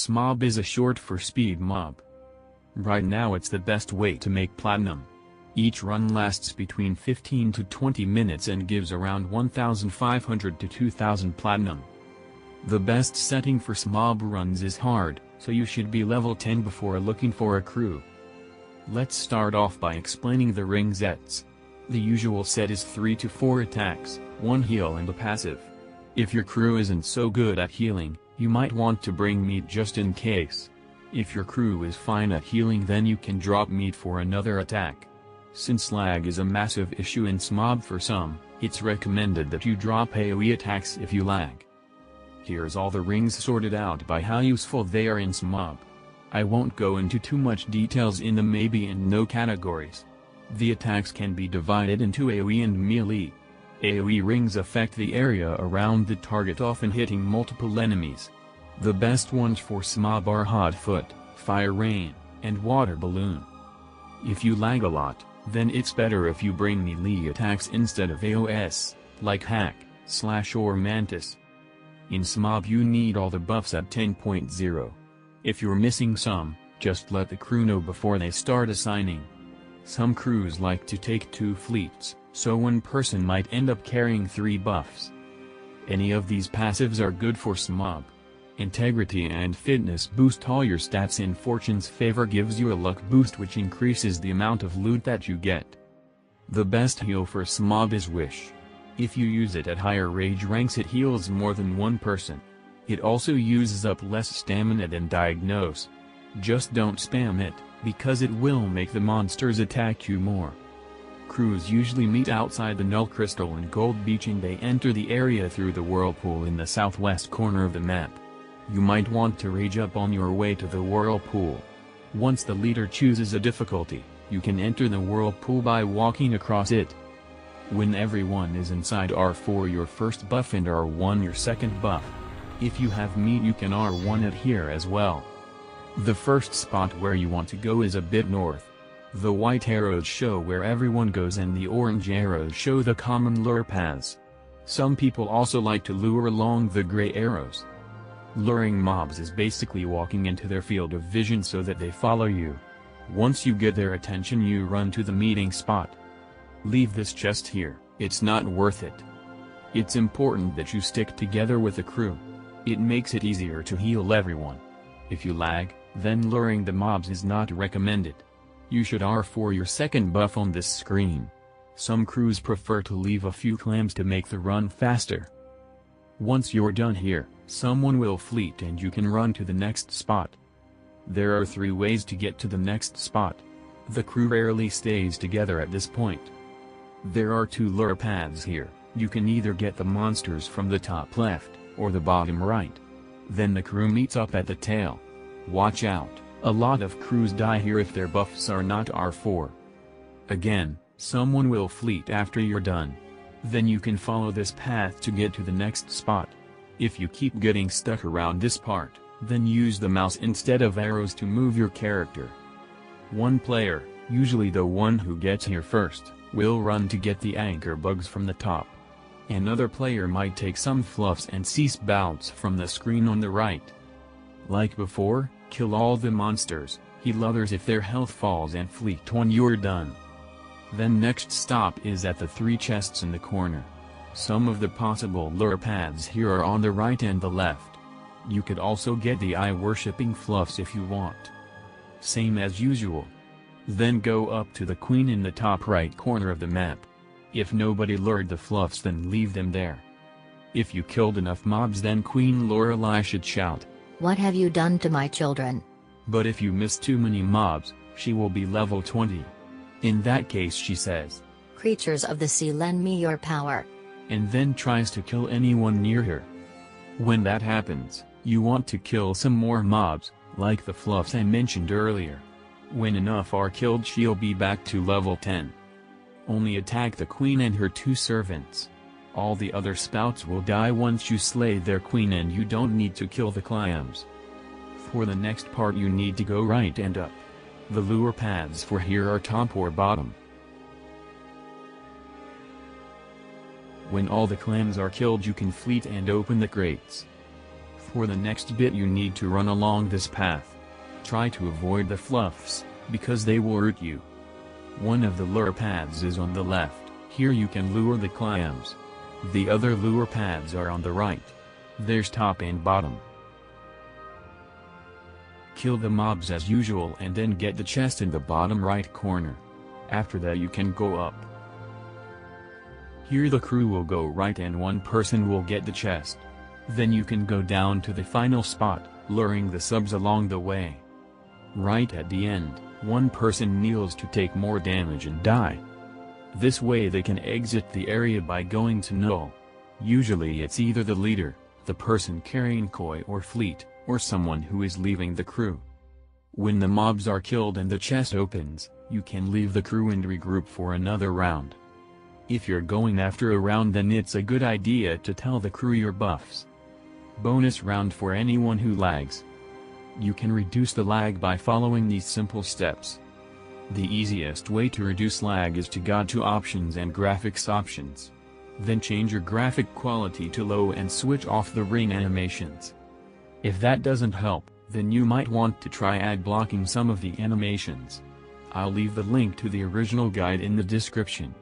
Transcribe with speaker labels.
Speaker 1: SMOB is a short for speed mob. Right now it's the best way to make platinum. Each run lasts between 15 to 20 minutes and gives around 1,500 to 2,000 platinum. The best setting for SMOB runs is hard, so you should be level 10 before looking for a crew. Let's start off by explaining the ringsets. The usual set is 3 to 4 attacks, 1 heal and a passive. If your crew isn't so good at healing, you might want to bring meat just in case. If your crew is fine at healing, then you can drop meat for another attack. Since lag is a massive issue in SMOB for some, it's recommended that you drop AoE attacks if you lag. Here's all the rings sorted out by how useful they are in SMOB. I won't go into too much details in the maybe and no categories. The attacks can be divided into AoE and melee. AoE rings affect the area around the target, often hitting multiple enemies. The best ones for SMOB are Hot Foot, Fire Rain, and Water Balloon. If you lag a lot, then it's better if you bring melee attacks instead of AOS, like Hack, Slash or Mantis. In SMOB you need all the buffs at 10.0. If you're missing some, just let the crew know before they start assigning. Some crews like to take 2 fleets, so one person might end up carrying 3 buffs. Any of these passives are good for SMOB. Integrity and Fitness boost all your stats in Fortune's favor, gives you a luck boost which increases the amount of loot that you get. The best heal for SMOB is Wish. If you use it at higher rage ranks it heals more than one person. It also uses up less stamina than Diagnose. Just don't spam it, because it will make the monsters attack you more. Crews usually meet outside the Null Crystal and Gold Beach, and they enter the area through the whirlpool in the southwest corner of the map. You might want to rage up on your way to the whirlpool. Once the leader chooses a difficulty, you can enter the whirlpool by walking across it. When everyone is inside, R4 your first buff and R1 your second buff. If you have meat you can R1 it here as well. The first spot where you want to go is a bit north. The white arrows show where everyone goes and the orange arrows show the common lure paths. Some people also like to lure along the gray arrows. Luring mobs is basically walking into their field of vision so that they follow you. Once you get their attention you run to the meeting spot. Leave this chest here, it's not worth it. It's important that you stick together with the crew. It makes it easier to heal everyone. If you lag, then luring the mobs is not recommended. You should R4 your second buff on this screen. Some crews prefer to leave a few clams to make the run faster. Once you're done here, someone will fleet and you can run to the next spot. There are 3 ways to get to the next spot. The crew rarely stays together at this point. There are 2 lure paths here. You can either get the monsters from the top left, or the bottom right. Then the crew meets up at the tail. Watch out, a lot of crews die here if their buffs are not R4. Again, someone will fleet after you're done. Then you can follow this path to get to the next spot. If you keep getting stuck around this part, then use the mouse instead of arrows to move your character. One player, usually the one who gets here first, will run to get the anchor bugs from the top. Another player might take some fluffs and cease bounce from the screen on the right. Like before, kill all the monsters, heal others if their health falls, and fleet when you're done. Then next stop is at the 3 chests in the corner. Some of the possible lure paths here are on the right and the left. You could also get the eye-worshipping fluffs if you want. Same as usual. Then go up to the queen in the top right corner of the map. If nobody lured the fluffs then leave them there. If you killed enough mobs then Queen Lorelei should shout,
Speaker 2: "What have you done to my children?"
Speaker 1: But if you miss too many mobs, she will be level 20. In that case she says,
Speaker 2: "Creatures of the sea, lend me your power,"
Speaker 1: and then tries to kill anyone near her. When that happens, you want to kill some more mobs, like the fluffs I mentioned earlier. When enough are killed she'll be back to level 10. Only attack the queen and her 2 servants. All the other spouts will die once you slay their queen, and you don't need to kill the clams. For the next part you need to go right and up. The lure paths for here are top or bottom. When all the clams are killed you can fleet and open the crates. For the next bit you need to run along this path. Try to avoid the fluffs, because they will hurt you. One of the lure pads is on the left, here you can lure the clams. The other lure pads are on the right. There's top and bottom. Kill the mobs as usual and then get the chest in the bottom right corner. After that you can go up. Here the crew will go right and one person will get the chest. Then you can go down to the final spot, luring the subs along the way. Right at the end, one person kneels to take more damage and die. This way they can exit the area by going to null. Usually it's either the leader, the person carrying koi or fleet, or someone who is leaving the crew. When the mobs are killed and the chest opens, you can leave the crew and regroup for another round. If you're going after a round, then it's a good idea to tell the crew your buffs. Bonus round for anyone who lags. You can reduce the lag by following these simple steps. The easiest way to reduce lag is to go to Options and Graphics Options. Then change your graphic quality to low and switch off the ring animations. If that doesn't help, then you might want to try ad blocking some of the animations. I'll leave the link to the original guide in the description.